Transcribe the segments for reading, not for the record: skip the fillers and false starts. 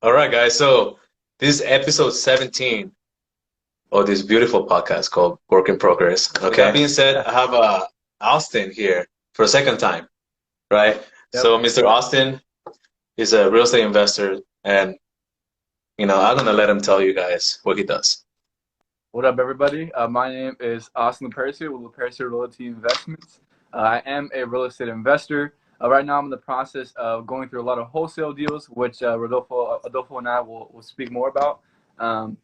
All right, guys. So this is episode 17 of this beautiful podcast called Work in Progress. Okay. With that being said, I have Austin here for a second time, right? Yep. So Mr. Austin is a real estate investor, and I'm gonna let him tell you guys what he does. What up, everybody? My name is Austin Lupercio with Lupercio Realty Investments. I am a real estate investor. Right now, I'm in the process of going through a lot of wholesale deals, which Adolfo and I will speak more about. Um,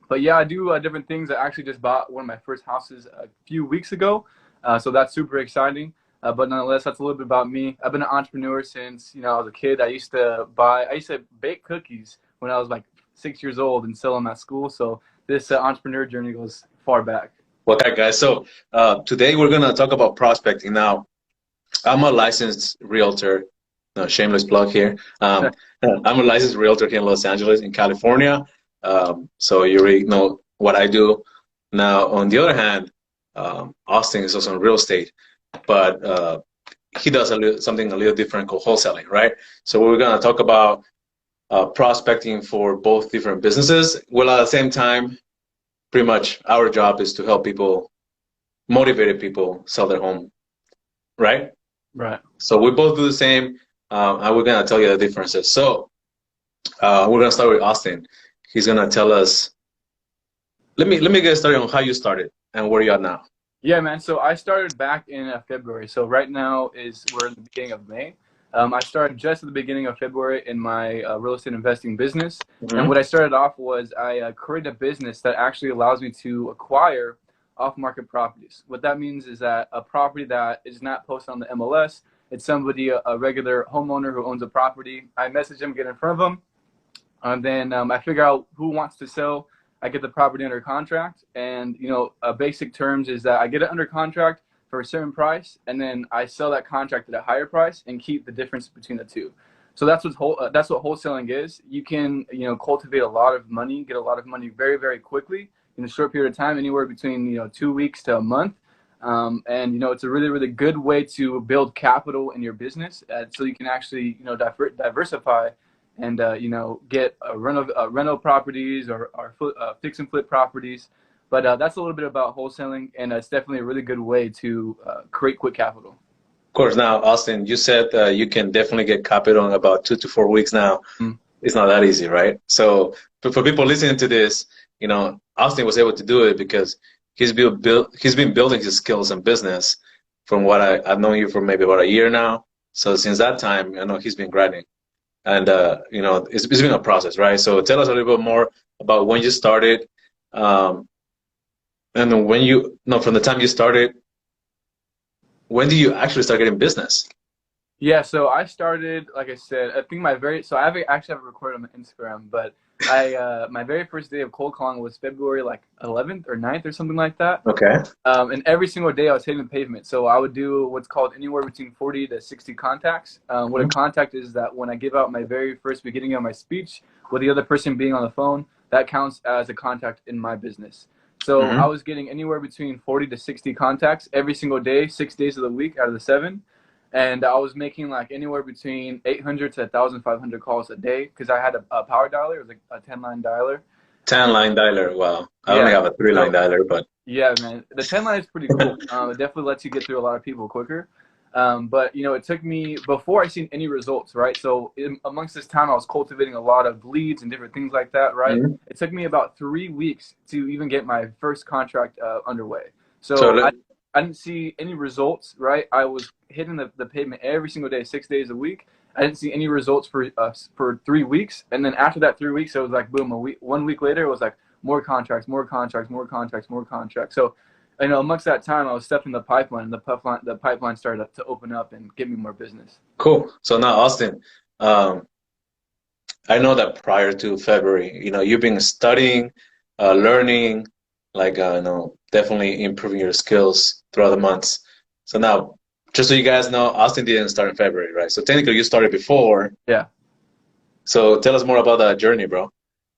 but yeah, I do different things. I actually just bought one of my first houses a few weeks ago, so that's super exciting. But nonetheless, that's a little bit about me. I've been an entrepreneur since I was a kid. I used to bake cookies when I was like 6 years old and sell them at school. So this entrepreneur journey goes far back. Well, okay, guys. So today we're gonna talk about prospecting. Now, I'm a licensed realtor. No, shameless plug here. I'm a licensed realtor here in Los Angeles, in California. So you already know what I do. Now, on the other hand, Austin is also in real estate, but he does something a little different called wholesaling, right? So we're going to talk about prospecting for both different businesses. Well, at the same time, pretty much our job is to help people, motivated people sell their home, right? Right. So we both do the same, and we're going to tell you the differences. So we're going to start with Austin. He's going to tell us. Let me get started on how you started and where you're at now. Yeah, man. So I started back in February. So right now we're in the beginning of May. I started just at the beginning of February in my real estate investing business. And what I started off was I created a business that actually allows me to acquire off-market properties. What that means is that a property that is not posted on the MLS, it's somebody, a regular homeowner who owns a property. I message them, get in front of them, and then I figure out who wants to sell. I get the property under contract, and basic terms is that I get it under contract for a certain price, and then I sell that contract at a higher price and keep the difference between the two. So that's what wholesaling is. You can cultivate a lot of money, get a lot of money very, very quickly in a short period of time, anywhere between 2 weeks to a month. And it's a really, really good way to build capital in your business, so you can actually diversify and get rental properties or fix and flip properties. But that's a little bit about wholesaling, and it's definitely a really good way to create quick capital. Of course. Now, Austin, you said you can definitely get capital in about 2 to 4 weeks now. Mm. It's not that easy, right? So for people listening to this, Austin was able to do it because he's been building his skills in business from what I've known you for maybe about a year now. So since that time, I know he's been grinding. And it's been a process, right? So tell us a little bit more about when you started, and then from the time you started, when do you actually start getting business? Yeah, so I started, like I said, I think actually have it recorded on my Instagram, but my very first day of cold calling was February like 11th or 9th or something like that. Okay. And every single day I was hitting the pavement. So I would do what's called anywhere between 40 to 60 contacts. What a contact is that when I give out my very first beginning of my speech, with the other person being on the phone, that counts as a contact in my business. So I was getting anywhere between 40 to 60 contacts every single day, 6 days of the week out of the 7. And I was making like anywhere between 800 to 1,500 calls a day because I had a power dialer. It was like a 10-line dialer. 10-line dialer. Wow. I only Yeah. have a 3-line dialer, but Yeah, man. The 10-line is pretty cool. It definitely lets you get through a lot of people quicker. But it took me before I seen any results, right? So amongst this time, I was cultivating a lot of leads and different things like that, right? It took me about 3 weeks to even get my first contract underway. So I didn't see any results, right? I was hitting the pavement every single day, 6 days a week. I didn't see any results for 3 weeks, and then after that 3 weeks, it was like boom. 1 week later, it was like more contracts, more contracts, more contracts, more contracts. So, amongst that time, I was stepping the pipeline, and the pipeline started to open up and give me more business. cool. So now, Austin, I know that prior to February, you've been studying, learning, like, definitely improving your skills throughout the months. So now, just so you guys know, Austin didn't start in February, right? So technically, you started before. Yeah. So tell us more about that journey, bro.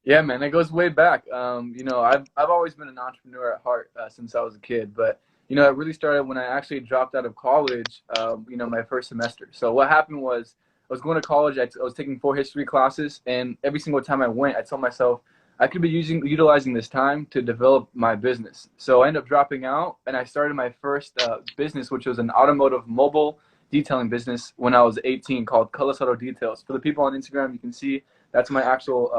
Yeah, man, it goes way back. I've always been an entrepreneur at heart since I was a kid, but it really started when I actually dropped out of college. My first semester. So what happened was was going to college. I was taking 4 history classes, and every single time I went, I told myself I could be utilizing this time to develop my business. So I ended up dropping out, and I started my first business, which was an automotive mobile detailing business when I was 18, called Colors Auto Details. For the people on Instagram, you can see that's my actual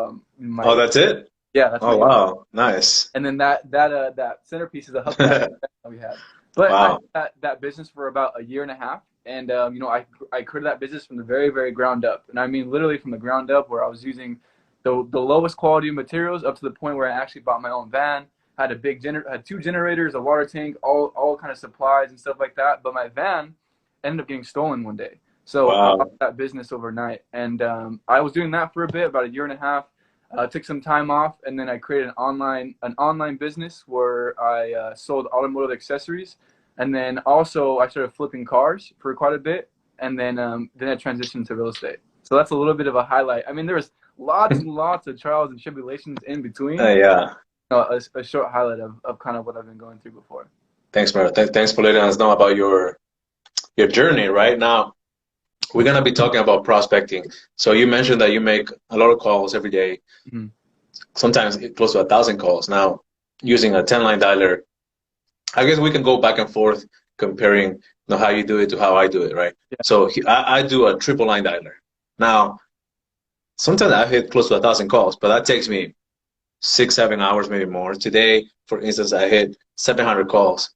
Oh, that's it? yeah, that's Oh, my wow. Nice. and then that centerpiece is a hubcap that we had. But I Wow. had that business for about a year and a half, and you know, I created that business from the very ground up, and I mean literally from the ground up, where I was using the lowest quality materials up to the point where I actually bought my own van, had had 2 generators, a water tank, all kind of supplies and stuff like that. But my van ended up getting stolen one day, so I Wow. lost that business overnight, and I was doing that for a bit, about a year and a half. Took some time off, and then I created an online business where I sold automotive accessories, and then also I started flipping cars for quite a bit, and then I transitioned to real estate. So that's a little bit of a highlight. I mean, there was lots and lots of trials and tribulations in between. Yeah. A short highlight of kind of what I've been going through before. Thanks, Mara. Thanks for letting us know about your journey. Right now, we're gonna be talking about prospecting. So you mentioned that you make a lot of calls every day, Mm-hmm. sometimes close to 1,000 calls. Now, using a 10-line dialer, I guess we can go back and forth comparing, you know, how you do it to how I do it, right? Yeah. So I do a triple line dialer. Now, sometimes I hit close to 1,000 calls, but that takes me 6, 7 hours, maybe more. Today, for instance, I hit 700 calls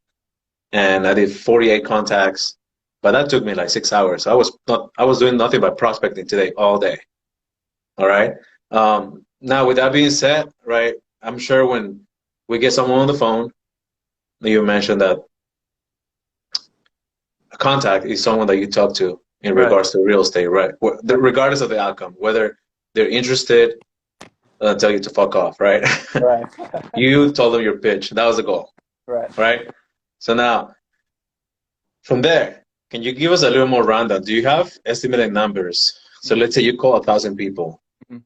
and I did 48 contacts, but that took me like 6 hours. So I was doing nothing but prospecting today all day. All right. Now, with that being said, right, I'm sure when we get someone on the phone, you mentioned that a contact is someone that you talk to in Right. regards to real estate, right? Regardless of the outcome, whether they're interested, tell you to fuck off, right? Right. You told them your pitch. That was the goal, Right. right? So now, from there, can you give us a little more rundown? Do you have estimated numbers? So let's say you call 1,000 people. Mm-hmm.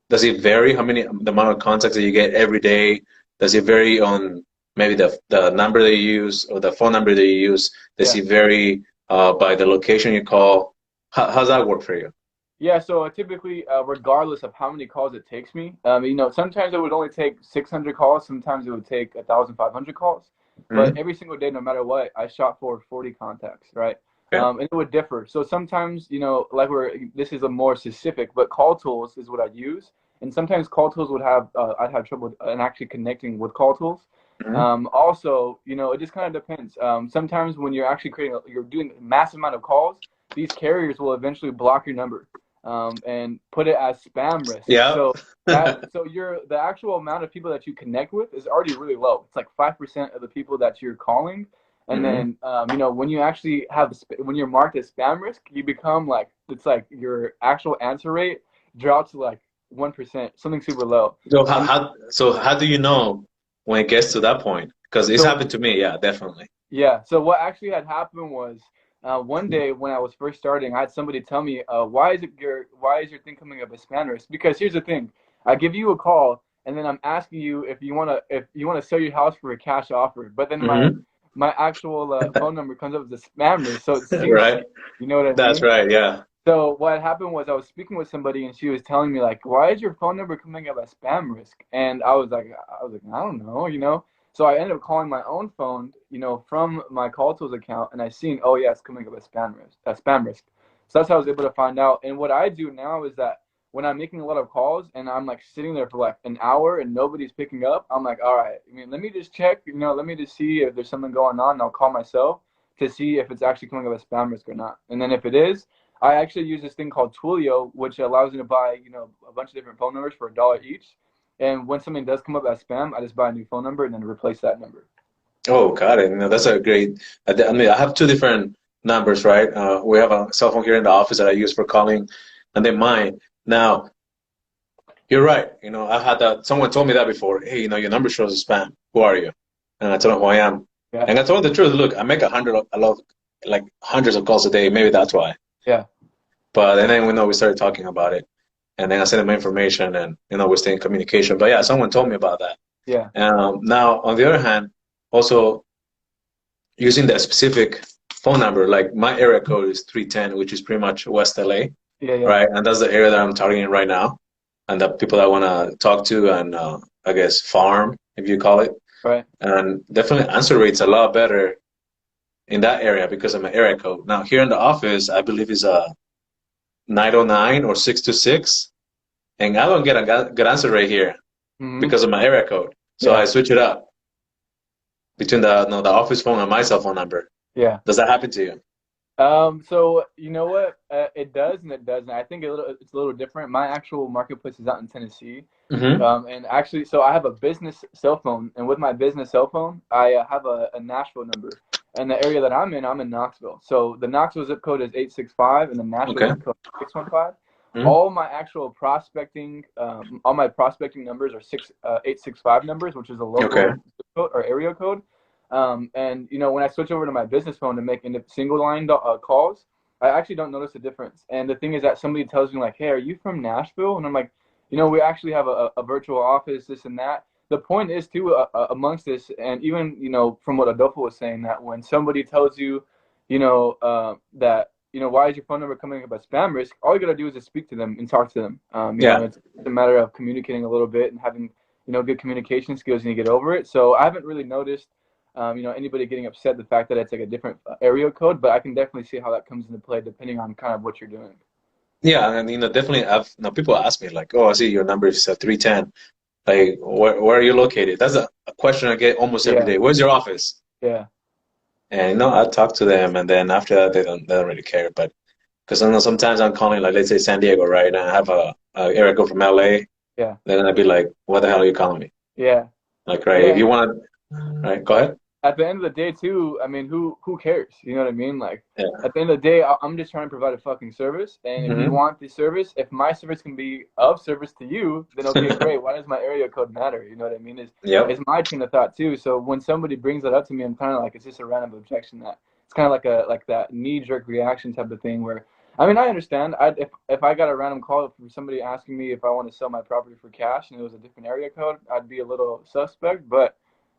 Does it vary the amount of contacts that you get every day? Does it vary on maybe the number that you use or the phone number that you use? Does Yeah. it vary by the location you call? How's that work for you? Yeah, so typically, regardless of how many calls it takes me, you know, sometimes it would only take 600 calls, sometimes it would take 1,500 calls. But Mm-hmm. every single day, no matter what, I shot for 40 contacts, right? Okay. And it would differ. So sometimes, you know, like this is a more specific, but call tools is what I use. And sometimes call tools would have, I'd have trouble in actually connecting with call tools. Mm-hmm. Also, you know, it just kind of depends. Sometimes when you're actually you're doing a massive amount of calls, these carriers will eventually block your number. And put it as spam risk. Yeah. So the actual amount of people that you connect with is already really low. It's like 5% of the people that you're calling, and Mm-hmm. then you know, when you actually when you're marked as spam risk, you become like, it's like your actual answer rate drops to like 1%, something super low. So And how do you know when it gets to that point? Because it's so happened to me. Yeah, definitely. Yeah. So what actually had happened was, one day when I was first starting, I had somebody tell me, why is your thing coming up as spam risk? Because here's the thing, I give you a call and then I'm asking you if you wanna sell your house for a cash offer, but then Mm-hmm. my actual phone number comes up as a spam risk, so it seems Right. like, you know what I That's mean? right. Yeah. So what happened was, I was speaking with somebody and she was telling me like, why is your phone number coming up as spam risk? And I was like, I don't know, you know. So I ended up calling my own phone, you know, from my call tools account, and I seen, oh yeah, it's coming up as spam risk. So that's how I was able to find out. And what I do now is that when I'm making a lot of calls and I'm like sitting there for like an hour and nobody's picking up, I'm like, all right, I mean, let me just check, you know, let me just see if there's something going on, and I'll call myself to see if it's actually coming up as spam risk or not. And then if it is, I actually use this thing called Twilio, which allows me to buy, you know, a bunch of different phone numbers for $1 each. And when something does come up as spam, I just buy a new phone number and then replace that number. Oh, got it. No, that's a great. I mean, I have two different numbers, right? We have a cell phone here in the office that I use for calling, and then mine. Now, you're right. You know, I've had that. Someone told me that before. Hey, you know, your number shows as spam. Who are you? And I told them who I am. Yeah. And I told them the truth. Look, I make like hundreds of calls a day. Maybe that's why. Yeah. But and then we started talking about it, and then I sent them information, and you know, we stay in communication. But yeah, someone told me about that. Yeah. Now, on the other hand, also using that specific phone number, like my area code is 310, which is pretty much West LA. Yeah, yeah. right? And that's the area that I'm targeting right now, and the people I want to talk to and I guess farm, if you call it. Right. And definitely answer rate's a lot better in that area because of my area code. Now here in the office, I believe is a 909 or 626, and I don't get a good answer rate here Hmm. because of my area code. So Yeah. I switch it up between the office phone and my cell phone number. Yeah. Does that happen to you? So you know what? It does and it doesn't. I think it's a little different. My actual marketplace is out in Tennessee. Mm-hmm. And actually, so I have a business cell phone, and with my business cell phone, I have a Nashville number. And the area that I'm in Knoxville. So the Knoxville zip code is 865, and the Nashville Okay. zip code is 615. Mm-hmm. All my prospecting numbers are 865 numbers, which is a Okay. local zip code or area code. And when I switch over to my business phone to make single line calls, I actually don't notice a difference. And the thing is that somebody tells me like, "Hey, are you from Nashville?" And I'm like, we actually have a virtual office, this and that. The point is too, amongst this, and even from what Adolfo was saying, that when somebody tells you, that why is your phone number coming up as spam risk? All you gotta do is just speak to them and talk to them. Yeah. It's a matter of communicating a little bit and having good communication skills, and you get over it. So I haven't really noticed anybody getting upset the fact that it's like a different area code, but I can definitely see how that comes into play depending on kind of what you're doing. Yeah, and definitely I've people ask me like, "Oh, I see your number is 310. Like, where are you located?" That's a question I get almost every Yeah, day. Where's your office? yeah, And I talk to them, and then after that, they don't really care. But because I know sometimes I'm calling, like, let's say San Diego, right? And I have a area code from LA. yeah, Then I'd be like, "What the hell are you calling me?" yeah, Like, right? If yeah. you want, right? Go ahead. At the end of the day, too, I mean, who cares? You know what I mean? Like, Yeah. at the end of the day, I'm just trying to provide a fucking service, and if you Hmm. want the service, if my service can be of service to you, then okay, great. Why does my area code matter? You know what I mean? Is Yep. my train of thought too. So when somebody brings that up to me, I'm kind of like, it's just a random objection that it's kind of like that knee jerk reaction type of thing where. I mean, I understand. If I got a random call from somebody asking me if I want to sell my property for cash and it was a different area code, I'd be a little suspect. But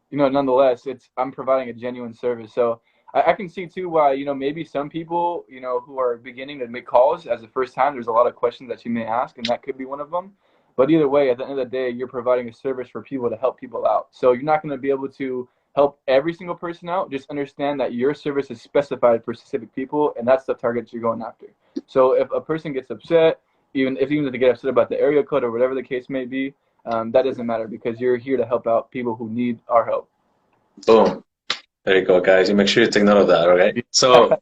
nonetheless, I'm providing a genuine service. So I can see too why, maybe some people, who are beginning to make calls as the first time, there's a lot of questions that you may ask, and that could be one of them. But either way, at the end of the day, you're providing a service for people to help people out. So you're not going to be able to help every single person out. Just understand that your service is specified for specific people, and that's the target you're going after. So if a person gets upset, even if they get upset about the area code or whatever the case may be, that doesn't matter because you're here to help out people who need our help. Boom. There you go, guys. You make sure you take note of that, okay? So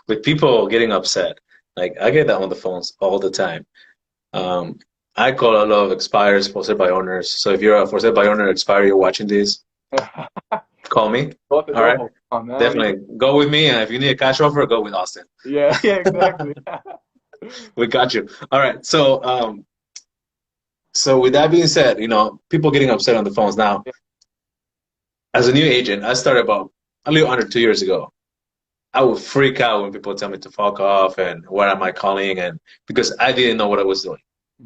with people getting upset, like I get that on the phones all the time. Um, I call a lot of expires for sale by owners. So if you're a for sale by owner expire, you're watching this, call me. Both All right. Adolfo. Oh man. Definitely go with me. And if you need a cash offer, go with Austin. Yeah, yeah, exactly. We got you. All right. So with that being said, people getting upset on the phones now. Yeah. As a new agent, I started about a little under 2 years ago. I would freak out when people tell me to fuck off and what am I calling and because I didn't know what I was doing.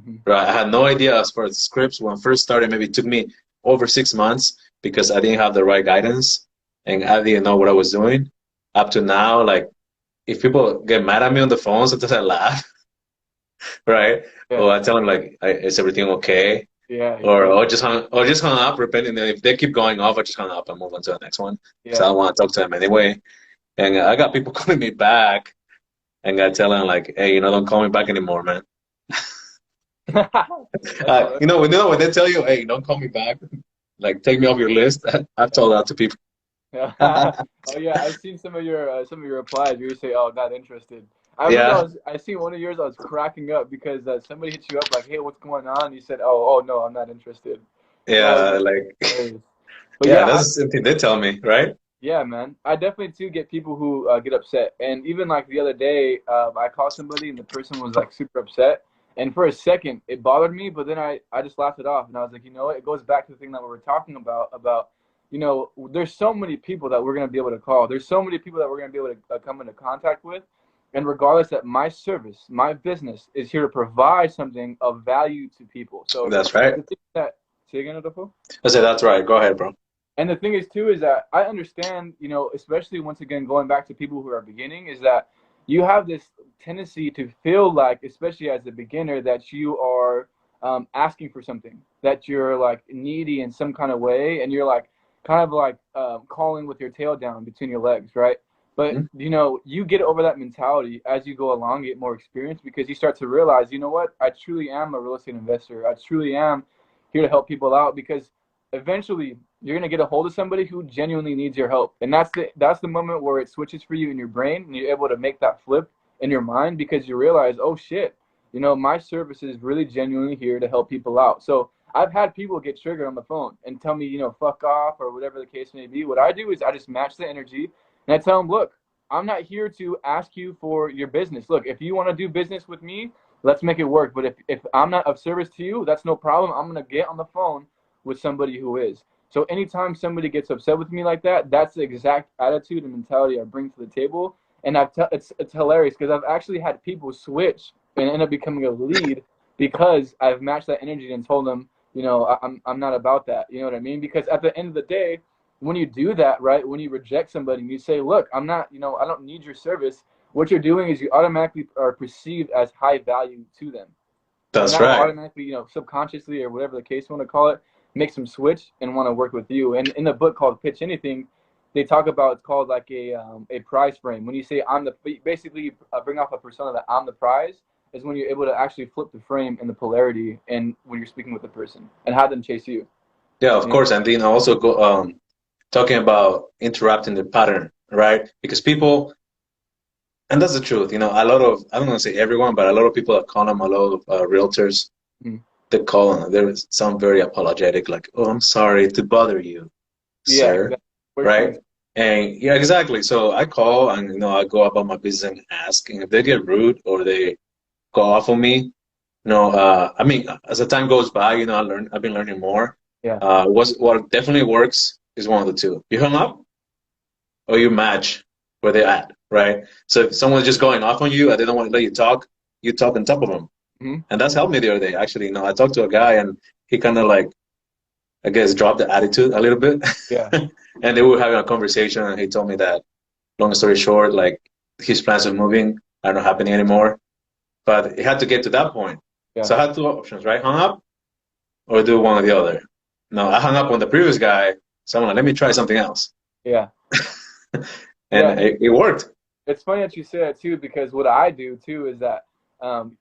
Hmm. Right? I had no idea as far as the scripts when I first started. Maybe it took me over 6 months because I didn't have the right guidance and I didn't know what I was doing. Up to now, like if people get mad at me on the phone, sometimes I laugh, right? Yeah, Or I tell them like, "Is everything okay?" yeah, Or just hung up, repenting. And if they keep going off, I just hung up and move on to the next one. So I yeah. don't want to talk to them anyway. And I got people calling me back, and I tell them like, "Hey, don't call me back anymore, man." That's all. When they tell you, "Hey, don't call me back," like take me off your list. I've told that to people. Yeah. Oh yeah, I've seen some of your replies where you say, "Oh, not interested." I remember Yeah, I seen one of yours. I was cracking up because somebody hit you up like, "Hey, what's going on?" You said, "Oh, no, I'm not interested." That was yeah, like hilarious. But yeah, yeah, that's the same thing they tell me, right? yeah, man. I definitely too get people who get upset. And even like the other day, I called somebody and the person was like super upset. And for a second, it bothered me, but then I just laughed it off. And I was like, you know what? It goes back to the thing that we were talking about, there's so many people that we're going to be able to call. There's so many people that we're going to be able to come into contact with. And regardless that my service, my business is here to provide something of value to people. So That's right. the thing that, say again, Adolfo? I said that's right. Go ahead, bro. And the thing is too is that I understand, especially once again going back to people who are beginning, is that you have this tendency to feel like, especially as a beginner, that you are asking for something, that you're like needy in some kind of way, and you're like kind of like calling with your tail down between your legs, right? But Mhm. you know, you get over that mentality as you go along, get more experience, because you start to realize, you know what, I truly am a real estate investor. I truly am here to help people out, because eventually you're gonna get a hold of somebody who genuinely needs your help, and that's the moment where it switches for you in your brain, and you're able to make that flip in your mind, because you realize, oh shit, you know, my service is really genuinely here to help people out. So I've had people get triggered on the phone and tell me, you know, fuck off or whatever the case may be. What I do is I just match the energy, and I tell them, look, I'm not here to ask you for your business. Look, if you want to do business with me, let's make it work. But if I'm not of service to you, that's no problem. I'm going to get on the phone with somebody who is. So anytime somebody gets upset with me like that, that's the exact attitude and mentality I bring to the table. And it's hilarious, because I've actually had people switch and end up becoming a lead because I've matched that energy and told them, you know, I'm not about that. You know what I mean? Because at the end of the day, when you do that, right, when you reject somebody and you say, look, I'm not, you know, I don't need your service, what you're doing is you automatically are perceived as high value to them. And That's that will right. automatically, you know, subconsciously or whatever the case you want to call it, makes them switch and want to work with you. And in the book called Pitch Anything, they talk about, it's called like a prize frame. When you say I'm the, basically bring off a persona that I'm the prize, is when you're able to actually flip the frame and the polarity, and when you're speaking with the person and have them chase you. Yeah, of You know? course. And then also go talking about interrupting the pattern, right? Because people, and that's the truth, you know, a lot of, I don't want to say everyone, but a lot of people that call them, a lot of realtors, Mm-hmm. they call them, they sound very apologetic, like, oh, I'm sorry to bother you, Yeah, sir, exactly. What you're right? saying. And yeah, exactly. So I call and, you know, I go about my business and ask, and if they get rude or they go off on me, you know, I mean, as the time goes by, you know, I've been learning more. Yeah. What definitely works is one of the two. You hung up or you match where they're at, right? So if someone's just going off on you and they don't want to let you talk on top of them. Mm-hmm. And that's helped me the other day. Actually, you know, I talked to a guy and he kind of like, I guess, dropped the attitude a little bit. Yeah. And they were having a conversation and he told me that, long story short, like his plans of moving are not happening anymore. But it had to get to that point. Yeah. So I had two options, right? Hung up or do one or the other. No, I hung up on the previous guy. So I'm like, let me try something else. Yeah. And Yeah. it worked. It's funny that you say that too, because what I do too is that,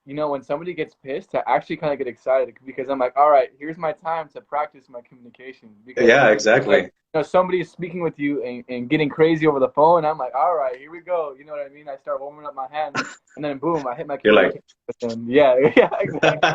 you know, when somebody gets pissed, I actually kind of get excited, because I'm like, all right, here's my time to practice my communication. Because Yeah, like, exactly. you know, somebody is speaking with you and getting crazy over the phone, and I'm like, all right, here we go. You know what I mean? I start warming up my hands, and then boom, I hit my You're like, communication with them. Yeah, yeah, exactly.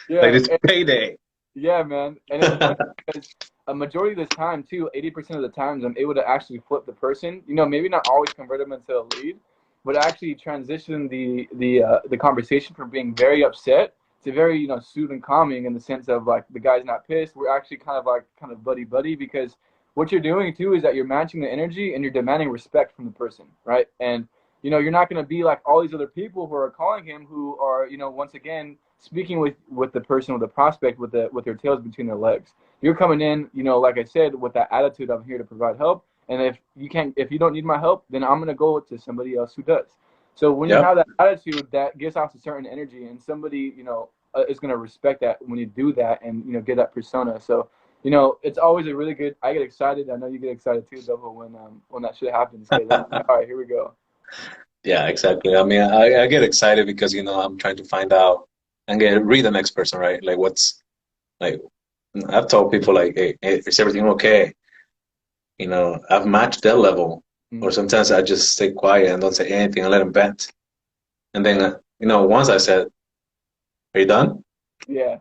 Yeah, like yeah. it's payday. Yeah, man. And it's funny because a majority of this time too, 80% of the times I'm able to actually flip the person. You know, maybe not always convert them into a lead, but actually transition the conversation from being very upset to very, you know, soothing, calming, in the sense of like the guy's not pissed. We're actually kind of buddy buddy, because what you're doing too is that you're matching the energy and you're demanding respect from the person, right? And you know, you're not going to be like all these other people who are calling him, who are, you know, once again speaking with the person, with the prospect, with their tails between their legs. You're coming in, you know, like I said, with that attitude, I'm here to provide help, and if you don't need my help, then I'm gonna go to somebody else who does. So when you Yep. have that attitude, that gives off a certain energy, and somebody, you know, is gonna respect that when you do that, and you know, get that persona. So you know, it's always a really good. I get excited. I know you get excited too, Adolfo, when that shit happens, because I'm like, all right, here we go. Yeah, exactly. I mean, I get excited because, you know, I'm trying to find out and read the next person, right? Like what's like, I've told people like, hey, is everything okay? You know, I've matched their level. Or Mm. sometimes I just stay quiet and don't say anything and let them vent. And then, you know, once I said, are you done? Yeah,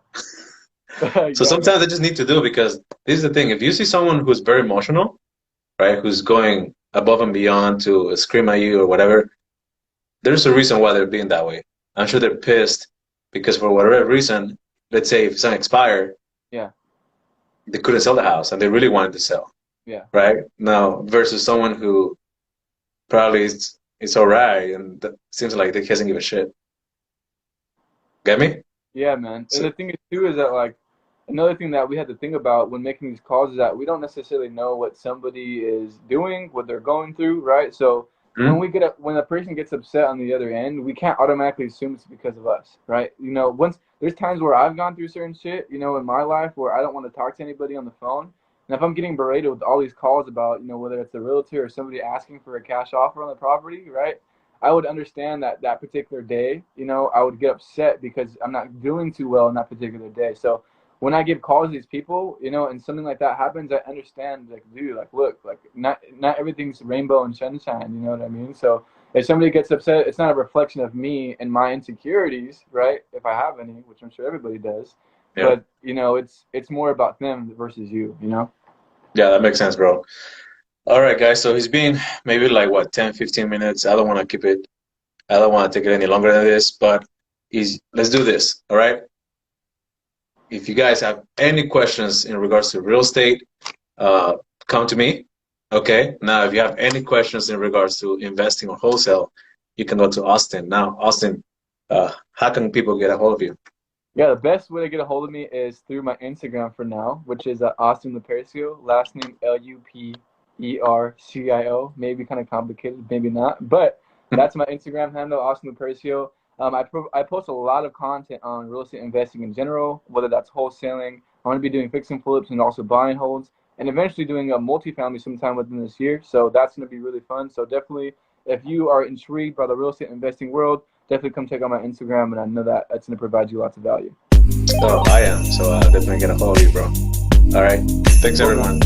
So exactly. sometimes I just need to do, because this is the thing. If you see someone who's very emotional, right, who's going above and beyond to scream at you or whatever, there's a reason why they're being that way. I'm sure they're pissed because for whatever reason, let's say if something expired, Yeah, they couldn't sell the house and they really wanted to sell, yeah. right? Now versus someone who probably it's all right and that seems like they doesn't give a shit. Get me? Yeah, man. And So the thing is too is that like another thing that we had to think about when making these calls is that we don't necessarily know what somebody is doing, what they're going through, right? So when a person gets upset on the other end, we can't automatically assume it's because of us, right? You know, once there's times where I've gone through certain shit, you know, in my life where I don't want to talk to anybody on the phone. And if I'm getting berated with all these calls about, you know, whether it's a realtor or somebody asking for a cash offer on the property, right? I would understand that particular day, you know, I would get upset because I'm not doing too well in that particular day. So when I give calls to these people, you know, and something like that happens, I understand, like, dude, like, look, like, not everything's rainbow and sunshine, you know what I mean? So if somebody gets upset, it's not a reflection of me and my insecurities, right? If I have any, which I'm sure everybody does. Yeah. But, you know, it's more about them versus you, you know? Yeah, that makes sense, bro. All right, guys. So it's been maybe like, what, 10, 15 minutes. I don't want to take it any longer than this, but let's do this, all right? If you guys have any questions in regards to real estate, come to me. Okay. Now, if you have any questions in regards to investing or wholesale, you can go to Austin. Now, Austin, how can people get a hold of you? Yeah, the best way to get a hold of me is through my Instagram for now, which is Austin Lupercio, last name Lupercio. Maybe kind of complicated, maybe not, but that's my Instagram handle, Austin Lupercio. I post a lot of content on real estate investing in general, whether that's wholesaling. I'm going to be doing fix and flips and also buying holds, and eventually doing a multifamily sometime within this year. So that's going to be really fun. So definitely, if you are intrigued by the real estate investing world, definitely come check out my Instagram, and I know that it's going to provide you lots of value. So I am. So definitely get a hold of you, bro. All right. Thanks, everyone.